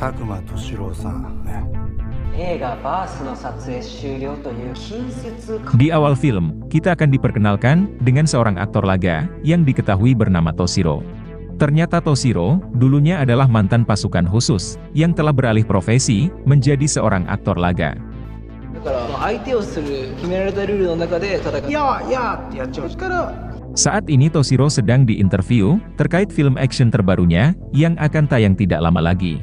佐久間敏郎さんね。Di awal film, kita akan diperkenalkan dengan seorang aktor laga yang diketahui bernama Toshiro. Ternyata Toshiro dulunya adalah mantan pasukan khusus yang telah beralih profesi menjadi seorang aktor laga. Saat ini Toshiro sedang diinterview terkait film action terbarunya yang akan tayang tidak lama lagi.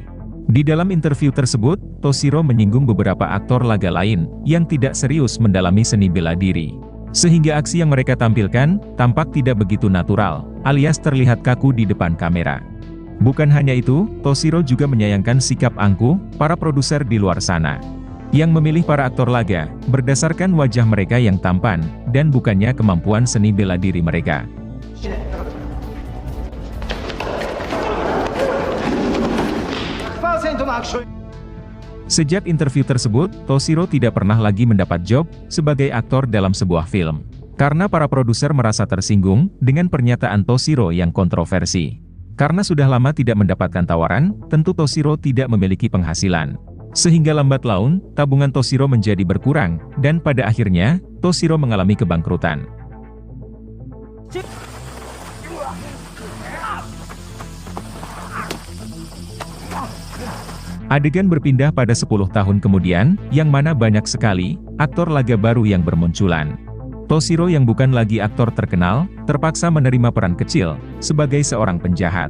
Di dalam interview tersebut, Toshiro menyinggung beberapa aktor laga lain yang tidak serius mendalami seni bela diri. Sehingga aksi yang mereka tampilkan tampak tidak begitu natural, alias terlihat kaku di depan kamera. Bukan hanya itu, Toshiro juga menyayangkan sikap angkuh para produser di luar sana, yang memilih para aktor laga berdasarkan wajah mereka yang tampan, dan bukannya kemampuan seni bela diri mereka. Sejak interview tersebut, Toshiro tidak pernah lagi mendapat job sebagai aktor dalam sebuah film. Karena para produser merasa tersinggung dengan pernyataan Toshiro yang kontroversi. Karena sudah lama tidak mendapatkan tawaran, tentu Toshiro tidak memiliki penghasilan. Sehingga lambat laun, tabungan Toshiro menjadi berkurang, dan pada akhirnya, Toshiro mengalami kebangkrutan. Adegan berpindah pada 10 tahun kemudian, yang mana banyak sekali aktor laga baru yang bermunculan. Toshiro yang bukan lagi aktor terkenal, terpaksa menerima peran kecil sebagai seorang penjahat.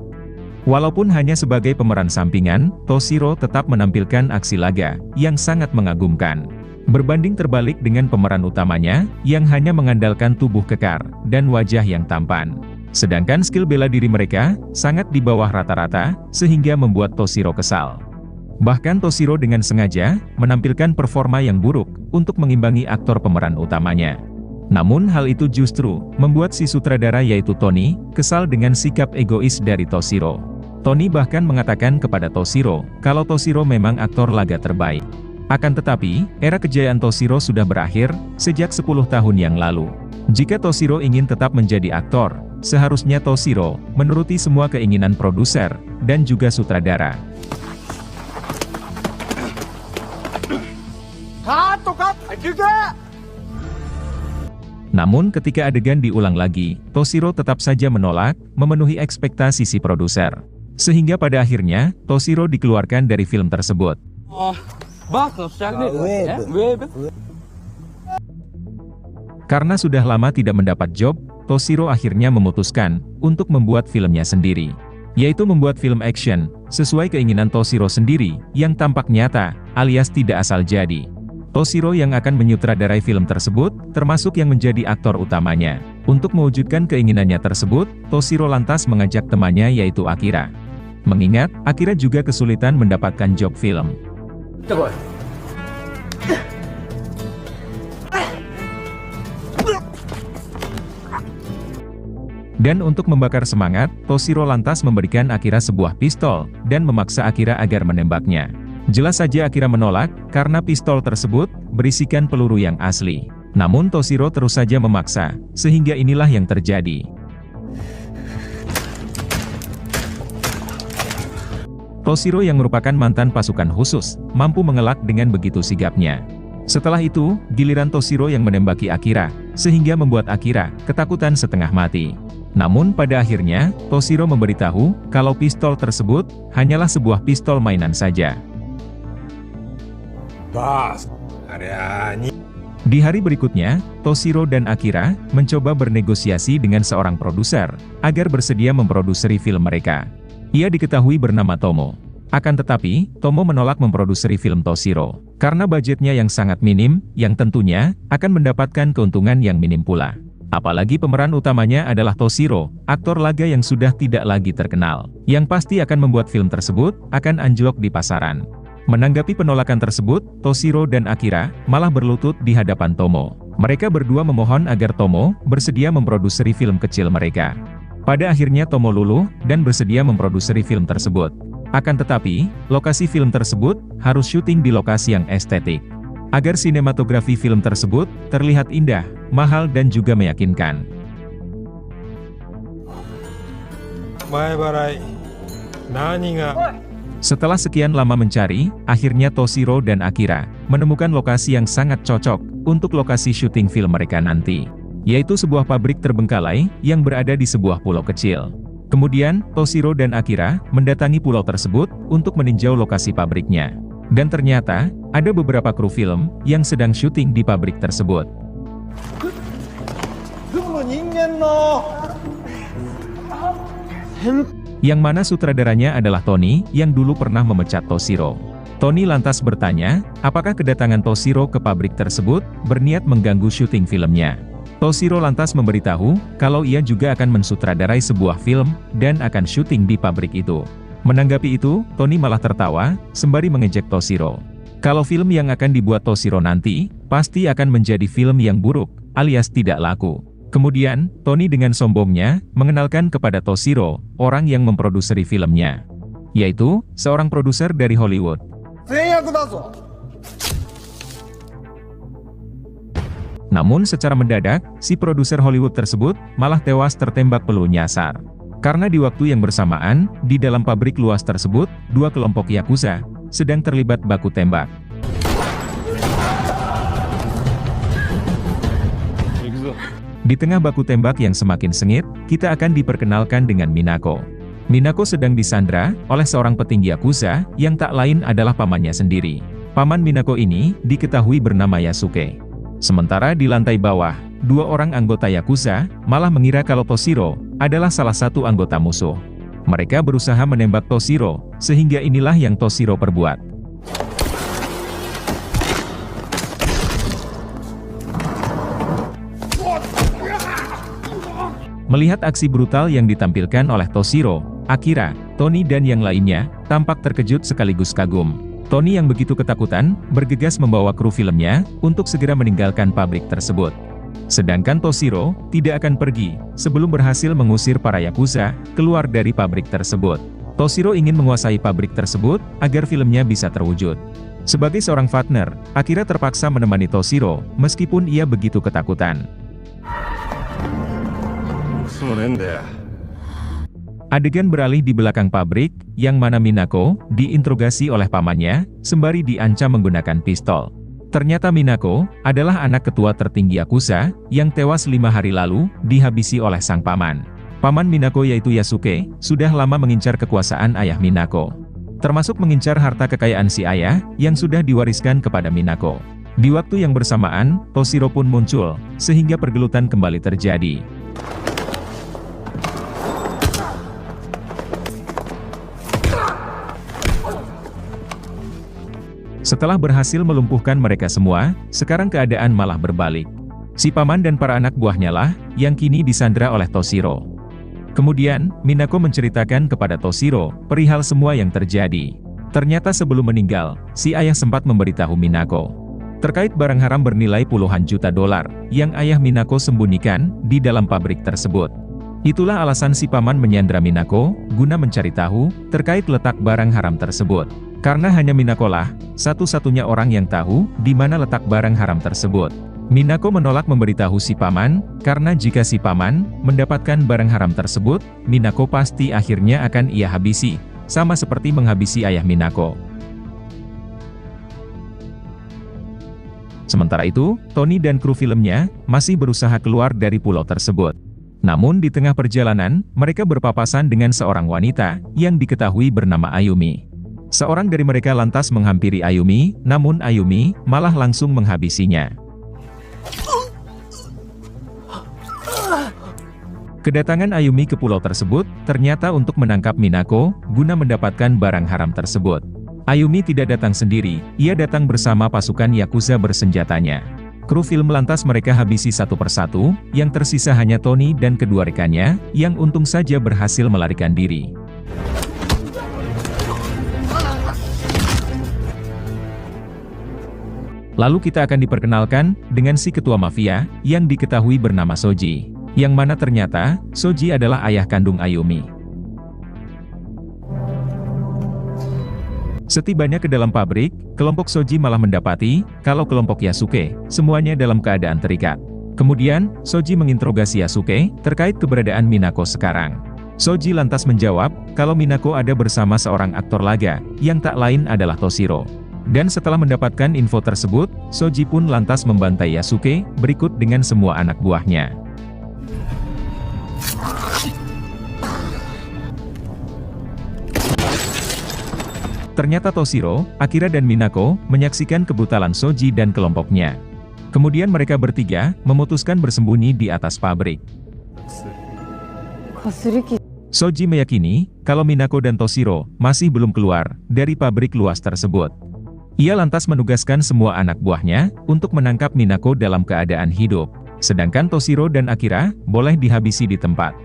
Walaupun hanya sebagai pemeran sampingan, Toshiro tetap menampilkan aksi laga yang sangat mengagumkan. Berbanding terbalik dengan pemeran utamanya, yang hanya mengandalkan tubuh kekar dan wajah yang tampan. Sedangkan skill bela diri mereka sangat di bawah rata-rata, sehingga membuat Toshiro kesal. Bahkan Toshiro dengan sengaja menampilkan performa yang buruk untuk mengimbangi aktor pemeran utamanya. Namun hal itu justru membuat si sutradara yaitu Tony kesal dengan sikap egois dari Toshiro. Tony bahkan mengatakan kepada Toshiro kalau Toshiro memang aktor laga terbaik. Akan tetapi, era kejayaan Toshiro sudah berakhir sejak 10 tahun yang lalu. Jika Toshiro ingin tetap menjadi aktor, seharusnya Toshiro menuruti semua keinginan produser dan juga sutradara. Namun ketika adegan diulang lagi, Toshiro tetap saja menolak memenuhi ekspektasi si produser. Sehingga pada akhirnya, Toshiro dikeluarkan dari film tersebut. Karena sudah lama tidak mendapat job, Toshiro akhirnya memutuskan untuk membuat filmnya sendiri. Yaitu membuat film action, sesuai keinginan Toshiro sendiri, yang tampak nyata, alias tidak asal jadi. Toshiro yang akan menyutradarai film tersebut, termasuk yang menjadi aktor utamanya. Untuk mewujudkan keinginannya tersebut, Toshiro lantas mengajak temannya yaitu Akira. Mengingat, Akira juga kesulitan mendapatkan job film. Dan untuk membakar semangat, Toshiro lantas memberikan Akira sebuah pistol, dan memaksa Akira agar menembaknya. Jelas saja Akira menolak, karena pistol tersebut berisikan peluru yang asli. Namun Toshiro terus saja memaksa, sehingga inilah yang terjadi. Toshiro yang merupakan mantan pasukan khusus, mampu mengelak dengan begitu sigapnya. Setelah itu, giliran Toshiro yang menembaki Akira, sehingga membuat Akira ketakutan setengah mati. Namun pada akhirnya, Toshiro memberitahu kalau pistol tersebut hanyalah sebuah pistol mainan saja. Di hari berikutnya, Toshiro dan Akira mencoba bernegosiasi dengan seorang produser agar bersedia memproduseri film mereka. Ia diketahui bernama Tomo. Akan tetapi, Tomo menolak memproduseri film Toshiro karena budgetnya yang sangat minim, yang tentunya akan mendapatkan keuntungan yang minim pula. Apalagi pemeran utamanya adalah Toshiro, aktor laga yang sudah tidak lagi terkenal, yang pasti akan membuat film tersebut akan anjlok di pasaran. Menanggapi penolakan tersebut, Toshiro dan Akira malah berlutut di hadapan Tomo. Mereka berdua memohon agar Tomo bersedia memproduseri film kecil mereka. Pada akhirnya Tomo luluh dan bersedia memproduseri film tersebut. Akan tetapi, lokasi film tersebut harus syuting di lokasi yang estetik. Agar sinematografi film tersebut terlihat indah, mahal dan juga meyakinkan. Setelah sekian lama mencari, akhirnya Toshiro dan Akira menemukan lokasi yang sangat cocok untuk lokasi syuting film mereka nanti, yaitu sebuah pabrik terbengkalai yang berada di sebuah pulau kecil. Kemudian, Toshiro dan Akira mendatangi pulau tersebut untuk meninjau lokasi pabriknya. Dan ternyata, ada beberapa kru film yang sedang syuting di pabrik tersebut. Yang mana sutradaranya adalah Tony, yang dulu pernah memecat Toshiro. Tony lantas bertanya, apakah kedatangan Toshiro ke pabrik tersebut berniat mengganggu syuting filmnya. Toshiro lantas memberitahu, kalau ia juga akan mensutradarai sebuah film, dan akan syuting di pabrik itu. Menanggapi itu, Tony malah tertawa, sembari mengejek Toshiro. Kalau film yang akan dibuat Toshiro nanti, pasti akan menjadi film yang buruk, alias tidak laku. Kemudian, Tony dengan sombongnya, mengenalkan kepada Toshiro, orang yang memproduseri filmnya. Yaitu, seorang produser dari Hollywood. Namun secara mendadak, si produser Hollywood tersebut, malah tewas tertembak peluru nyasar. Karena di waktu yang bersamaan, di dalam pabrik luas tersebut, dua kelompok Yakuza, sedang terlibat baku tembak. Di tengah baku tembak yang semakin sengit, kita akan diperkenalkan dengan Minako. Minako sedang disandra oleh seorang petinggi Yakuza, yang tak lain adalah pamannya sendiri. Paman Minako ini diketahui bernama Yasuke. Sementara di lantai bawah, dua orang anggota Yakuza malah mengira kalau Toshiro adalah salah satu anggota musuh. Mereka berusaha menembak Toshiro, sehingga inilah yang Toshiro perbuat. Melihat aksi brutal yang ditampilkan oleh Toshiro, Akira, Tony dan yang lainnya, tampak terkejut sekaligus kagum. Tony yang begitu ketakutan, bergegas membawa kru filmnya, untuk segera meninggalkan pabrik tersebut. Sedangkan Toshiro, tidak akan pergi, sebelum berhasil mengusir para Yakuza, keluar dari pabrik tersebut. Toshiro ingin menguasai pabrik tersebut, agar filmnya bisa terwujud. Sebagai seorang partner, Akira terpaksa menemani Toshiro, meskipun ia begitu ketakutan. Adegan beralih di belakang pabrik, yang mana Minako diinterogasi oleh pamannya, sembari diancam menggunakan pistol. Ternyata Minako adalah anak ketua tertinggi Yakuza, yang tewas 5 hari lalu, dihabisi oleh sang paman. Paman Minako yaitu Yasuke, sudah lama mengincar kekuasaan ayah Minako. Termasuk mengincar harta kekayaan si ayah, yang sudah diwariskan kepada Minako. Di waktu yang bersamaan, Toshiro pun muncul, sehingga pergelutan kembali terjadi. Setelah berhasil melumpuhkan mereka semua, sekarang keadaan malah berbalik. Si paman dan para anak buahnya lah, yang kini disandra oleh Toshiro. Kemudian, Minako menceritakan kepada Toshiro, perihal semua yang terjadi. Ternyata sebelum meninggal, si ayah sempat memberitahu Minako terkait barang haram bernilai puluhan juta dolar, yang ayah Minako sembunyikan, di dalam pabrik tersebut. Itulah alasan si paman menyandra Minako, guna mencari tahu, terkait letak barang haram tersebut. Karena hanya Minako lah, satu-satunya orang yang tahu, di mana letak barang haram tersebut. Minako menolak memberitahu si paman, karena jika si paman mendapatkan barang haram tersebut, Minako pasti akhirnya akan ia habisi, sama seperti menghabisi ayah Minako. Sementara itu, Tony dan kru filmnya, masih berusaha keluar dari pulau tersebut. Namun di tengah perjalanan, mereka berpapasan dengan seorang wanita, yang diketahui bernama Ayumi. Seorang dari mereka lantas menghampiri Ayumi, namun Ayumi malah langsung menghabisinya. Kedatangan Ayumi ke pulau tersebut, ternyata untuk menangkap Minako, guna mendapatkan barang haram tersebut. Ayumi tidak datang sendiri, ia datang bersama pasukan Yakuza bersenjatanya. Kru film lantas mereka habisi satu persatu, yang tersisa hanya Tony dan kedua rekannya, yang untung saja berhasil melarikan diri. Lalu kita akan diperkenalkan dengan si ketua mafia, yang diketahui bernama Shoji. Yang mana ternyata, Shoji adalah ayah kandung Ayumi. Setibanya ke dalam pabrik, kelompok Shoji malah mendapati, kalau kelompok Yasuke, semuanya dalam keadaan terikat. Kemudian, Shoji menginterogasi Yasuke, terkait keberadaan Minako sekarang. Soji lantas menjawab, kalau Minako ada bersama seorang aktor laga, yang tak lain adalah Toshiro. Dan setelah mendapatkan info tersebut, Soji pun lantas membantai Yasuke, berikut dengan semua anak buahnya. Ternyata Toshiro, Akira dan Minako, menyaksikan kebutalan Soji dan kelompoknya. Kemudian mereka bertiga, memutuskan bersembunyi di atas pabrik. Soji meyakini, kalau Minako dan Toshiro, masih belum keluar, dari pabrik luas tersebut. Ia lantas menugaskan semua anak buahnya, untuk menangkap Minako dalam keadaan hidup. Sedangkan Toshiro dan Akira, boleh dihabisi di tempat.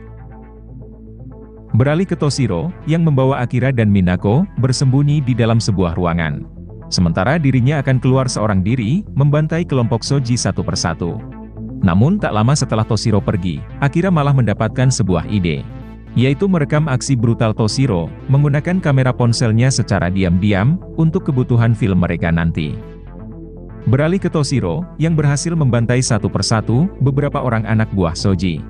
Beralih ke Toshiro, yang membawa Akira dan Minako, bersembunyi di dalam sebuah ruangan. Sementara dirinya akan keluar seorang diri, membantai kelompok Soji satu persatu. Namun tak lama setelah Toshiro pergi, Akira malah mendapatkan sebuah ide. Yaitu merekam aksi brutal Toshiro, menggunakan kamera ponselnya secara diam-diam, untuk kebutuhan film mereka nanti. Beralih ke Toshiro, yang berhasil membantai satu persatu, beberapa orang anak buah Soji.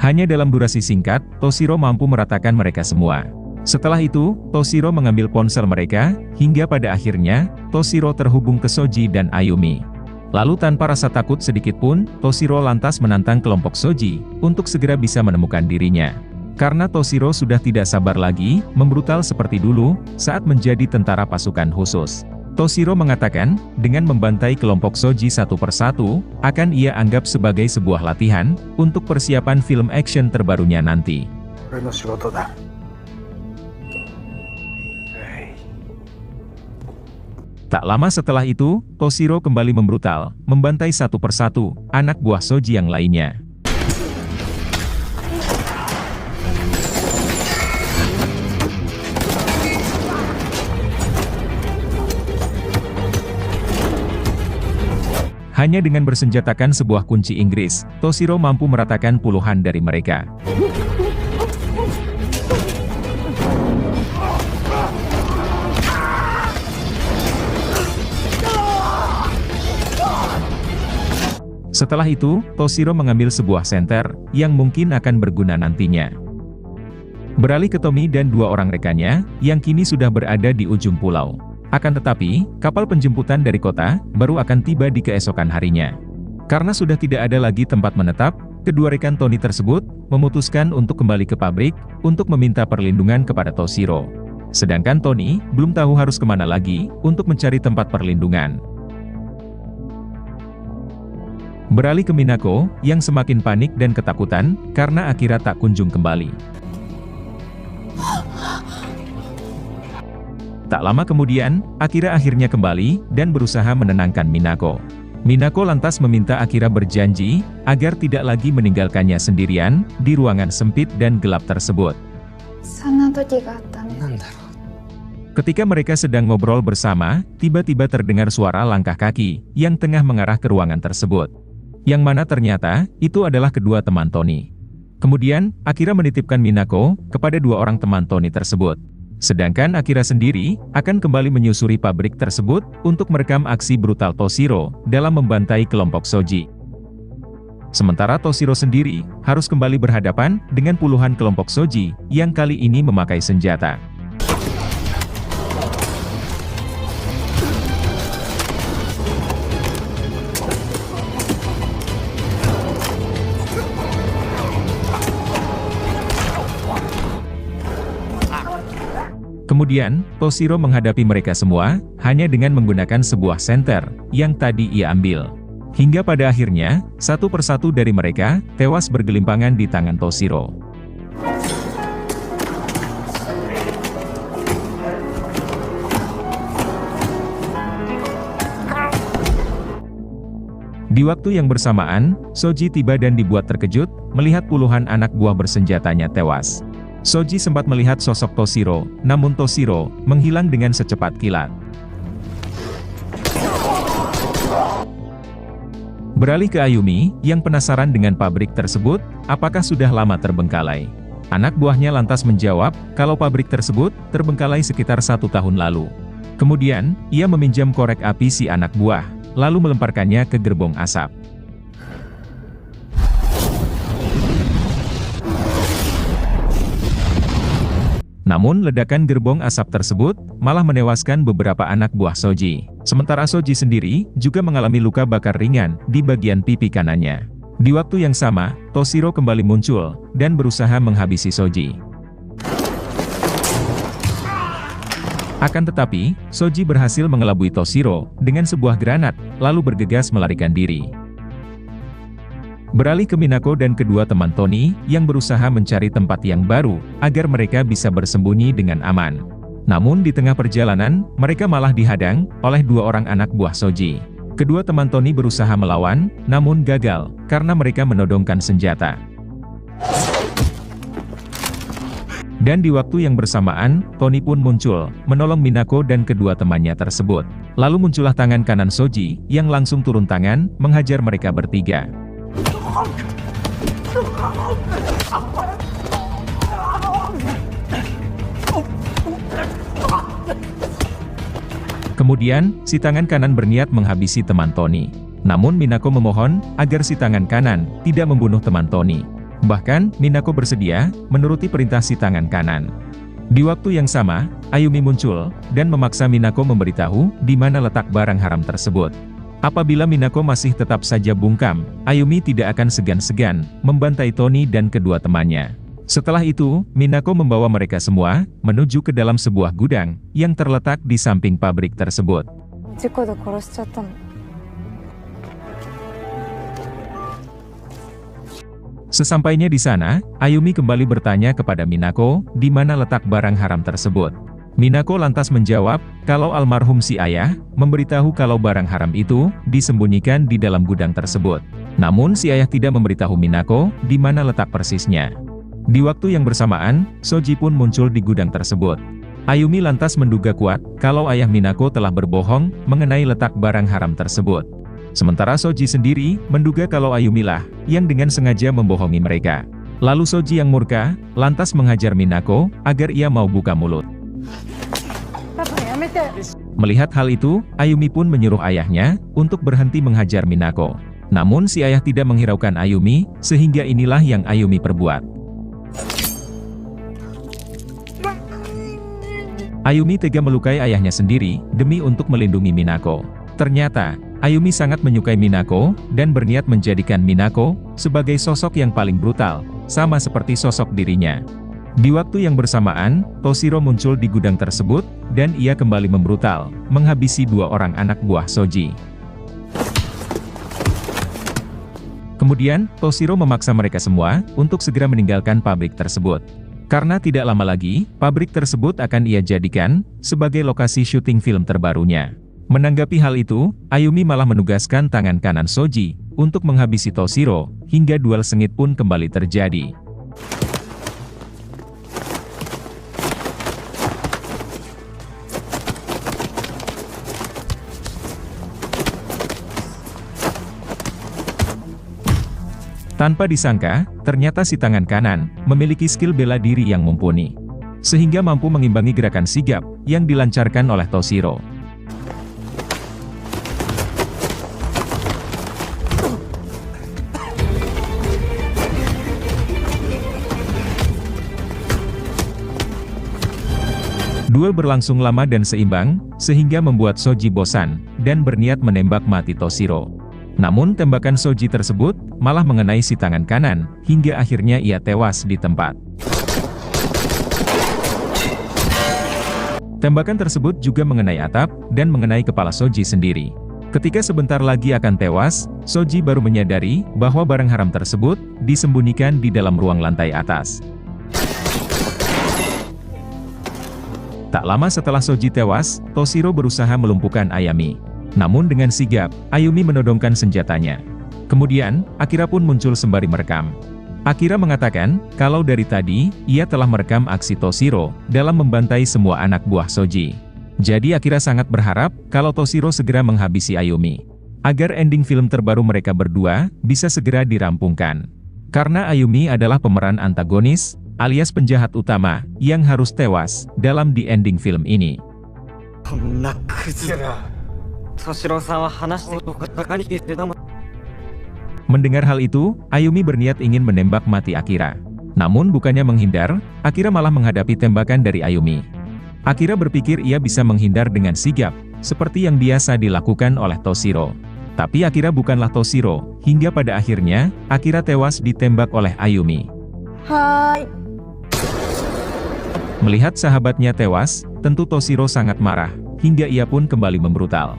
Hanya dalam durasi singkat, Toshiro mampu meratakan mereka semua. Setelah itu, Toshiro mengambil ponsel mereka, hingga pada akhirnya, Toshiro terhubung ke Soji dan Ayumi. Lalu tanpa rasa takut sedikit pun, Toshiro lantas menantang kelompok Soji, untuk segera bisa menemukan dirinya. Karena Toshiro sudah tidak sabar lagi, membrutal seperti dulu, saat menjadi tentara pasukan khusus. Toshiro mengatakan, dengan membantai kelompok Soji satu persatu, akan ia anggap sebagai sebuah latihan, untuk persiapan film action terbarunya nanti. Tak lama setelah itu, Toshiro kembali membrutal, membantai satu persatu, anak buah Soji yang lainnya. Hanya dengan bersenjatakan sebuah kunci Inggris, Toshiro mampu meratakan puluhan dari mereka. Setelah itu, Toshiro mengambil sebuah senter, yang mungkin akan berguna nantinya. Beralih ke Tommy dan dua orang rekannya, yang kini sudah berada di ujung pulau. Akan tetapi, kapal penjemputan dari kota, baru akan tiba di keesokan harinya. Karena sudah tidak ada lagi tempat menetap, kedua rekan Tony tersebut, memutuskan untuk kembali ke pabrik, untuk meminta perlindungan kepada Toshiro. Sedangkan Tony, belum tahu harus kemana lagi, untuk mencari tempat perlindungan. Beralih ke Minako, yang semakin panik dan ketakutan, karena Akira tak kunjung kembali. Tak lama kemudian, Akira akhirnya kembali, dan berusaha menenangkan Minako. Minako lantas meminta Akira berjanji, agar tidak lagi meninggalkannya sendirian, di ruangan sempit dan gelap tersebut. Ketika mereka sedang ngobrol bersama, tiba-tiba terdengar suara langkah kaki, yang tengah mengarah ke ruangan tersebut. Yang mana ternyata, itu adalah kedua teman Tony. Kemudian, Akira menitipkan Minako, kepada dua orang teman Tony tersebut. Sedangkan Akira sendiri, akan kembali menyusuri pabrik tersebut, untuk merekam aksi brutal Toshiro, dalam membantai kelompok Soji. Sementara Toshiro sendiri, harus kembali berhadapan, dengan puluhan kelompok Soji, yang kali ini memakai senjata. Kemudian, Toshiro menghadapi mereka semua, hanya dengan menggunakan sebuah senter, yang tadi ia ambil. Hingga pada akhirnya, satu persatu dari mereka, tewas bergelimpangan di tangan Toshiro. Di waktu yang bersamaan, Soji tiba dan dibuat terkejut, melihat puluhan anak buah bersenjatanya tewas. Soji sempat melihat sosok Toshiro, namun Toshiro menghilang dengan secepat kilat. Beralih ke Ayumi, yang penasaran dengan pabrik tersebut, apakah sudah lama terbengkalai. Anak buahnya lantas menjawab, kalau pabrik tersebut terbengkalai sekitar 1 tahun lalu. Kemudian, ia meminjam korek api si anak buah, lalu melemparkannya ke gerbong asap. Namun ledakan gerbong asap tersebut, malah menewaskan beberapa anak buah Soji. Sementara Soji sendiri, juga mengalami luka bakar ringan, di bagian pipi kanannya. Di waktu yang sama, Toshiro kembali muncul, dan berusaha menghabisi Soji. Akan tetapi, Soji berhasil mengelabui Toshiro, dengan sebuah granat, lalu bergegas melarikan diri. Beralih ke Minako dan kedua teman Tony, yang berusaha mencari tempat yang baru, agar mereka bisa bersembunyi dengan aman. Namun di tengah perjalanan, mereka malah dihadang, oleh dua orang anak buah Soji. Kedua teman Tony berusaha melawan, namun gagal, karena mereka menodongkan senjata. Dan di waktu yang bersamaan, Tony pun muncul, menolong Minako dan kedua temannya tersebut. Lalu muncullah tangan kanan Soji, yang langsung turun tangan, menghajar mereka bertiga. Kemudian, si tangan kanan berniat menghabisi teman Tony. Namun Minako memohon, agar si tangan kanan, tidak membunuh teman Tony. Bahkan, Minako bersedia, menuruti perintah si tangan kanan. Di waktu yang sama, Ayumi muncul, dan memaksa Minako memberitahu, di mana letak barang haram tersebut. Apabila Minako masih tetap saja bungkam, Ayumi tidak akan segan-segan, membantai Tony dan kedua temannya. Setelah itu, Minako membawa mereka semua, menuju ke dalam sebuah gudang, yang terletak di samping pabrik tersebut. Sesampainya di sana, Ayumi kembali bertanya kepada Minako, di mana letak barang haram tersebut. Minako lantas menjawab, kalau almarhum si ayah, memberitahu kalau barang haram itu, disembunyikan di dalam gudang tersebut. Namun si ayah tidak memberitahu Minako, di mana letak persisnya. Di waktu yang bersamaan, Soji pun muncul di gudang tersebut. Ayumi lantas menduga kuat, kalau ayah Minako telah berbohong, mengenai letak barang haram tersebut. Sementara Soji sendiri, menduga kalau Ayumi lah, yang dengan sengaja membohongi mereka. Lalu Soji yang murka, lantas menghajar Minako, agar ia mau buka mulut. Melihat hal itu, Ayumi pun menyuruh ayahnya, untuk berhenti menghajar Minako. Namun si ayah tidak menghiraukan Ayumi, sehingga inilah yang Ayumi perbuat. Ayumi tega melukai ayahnya sendiri, demi untuk melindungi Minako. Ternyata, Ayumi sangat menyukai Minako, dan berniat menjadikan Minako, sebagai sosok yang paling brutal, sama seperti sosok dirinya. Di waktu yang bersamaan, Toshiro muncul di gudang tersebut, dan ia kembali membrutal, menghabisi dua orang anak buah Soji. Kemudian, Toshiro memaksa mereka semua, untuk segera meninggalkan pabrik tersebut. Karena tidak lama lagi, pabrik tersebut akan ia jadikan, sebagai lokasi syuting film terbarunya. Menanggapi hal itu, Ayumi malah menugaskan tangan kanan Soji, untuk menghabisi Toshiro, hingga duel sengit pun kembali terjadi. Tanpa disangka, ternyata si tangan kanan, memiliki skill bela diri yang mumpuni. Sehingga mampu mengimbangi gerakan sigap, yang dilancarkan oleh Toshiro. Duel berlangsung lama dan seimbang, sehingga membuat Soji bosan, dan berniat menembak mati Toshiro. Namun tembakan Soji tersebut, malah mengenai si tangan kanan, hingga akhirnya ia tewas di tempat. Tembakan tersebut juga mengenai atap, dan mengenai kepala Soji sendiri. Ketika sebentar lagi akan tewas, Soji baru menyadari, bahwa barang haram tersebut, disembunyikan di dalam ruang lantai atas. Tak lama setelah Soji tewas, Toshiro berusaha melumpuhkan Ayumi. Namun dengan sigap, Ayumi menodongkan senjatanya. Kemudian, Akira pun muncul sembari merekam. Akira mengatakan, kalau dari tadi, ia telah merekam aksi Toshiro, dalam membantai semua anak buah Soji. Jadi Akira sangat berharap, kalau Toshiro segera menghabisi Ayumi. Agar ending film terbaru mereka berdua, bisa segera dirampungkan. Karena Ayumi adalah pemeran antagonis, alias penjahat utama, yang harus tewas, dalam di ending film ini. こんなクズが敏郎さんは話してとかかりしてたもん。 Mendengar hal itu, Ayumi berniat ingin menembak mati Akira. Namun bukannya menghindar, Akira malah menghadapi tembakan dari Ayumi. Akira berpikir ia bisa menghindar dengan sigap, seperti yang biasa dilakukan oleh Toshiro. Tapi Akira bukanlah Toshiro, hingga pada akhirnya, Akira tewas ditembak oleh Ayumi. Hai. Melihat sahabatnya tewas, tentu Toshiro sangat marah, hingga ia pun kembali membrutal.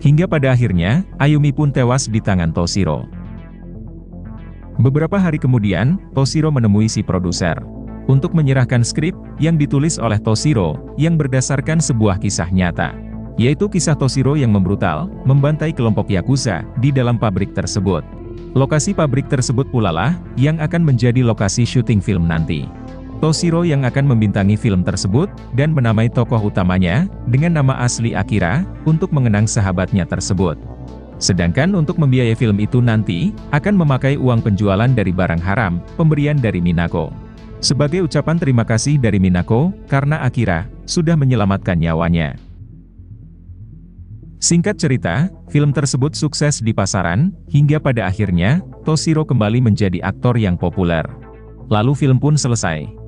Hingga pada akhirnya, Ayumi pun tewas di tangan Toshiro. Beberapa hari kemudian, Toshiro menemui si produser untuk menyerahkan skrip yang ditulis oleh Toshiro, yang berdasarkan sebuah kisah nyata. Yaitu kisah Toshiro yang membrutal, membantai kelompok Yakuza di dalam pabrik tersebut. Lokasi pabrik tersebut pula lah, yang akan menjadi lokasi syuting film nanti. Toshiro yang akan membintangi film tersebut, dan menamai tokoh utamanya, dengan nama asli Akira, untuk mengenang sahabatnya tersebut. Sedangkan untuk membiayai film itu nanti, akan memakai uang penjualan dari barang haram, pemberian dari Minako. Sebagai ucapan terima kasih dari Minako, karena Akira, sudah menyelamatkan nyawanya. Singkat cerita, film tersebut sukses di pasaran, hingga pada akhirnya, Toshiro kembali menjadi aktor yang populer. Lalu film pun selesai.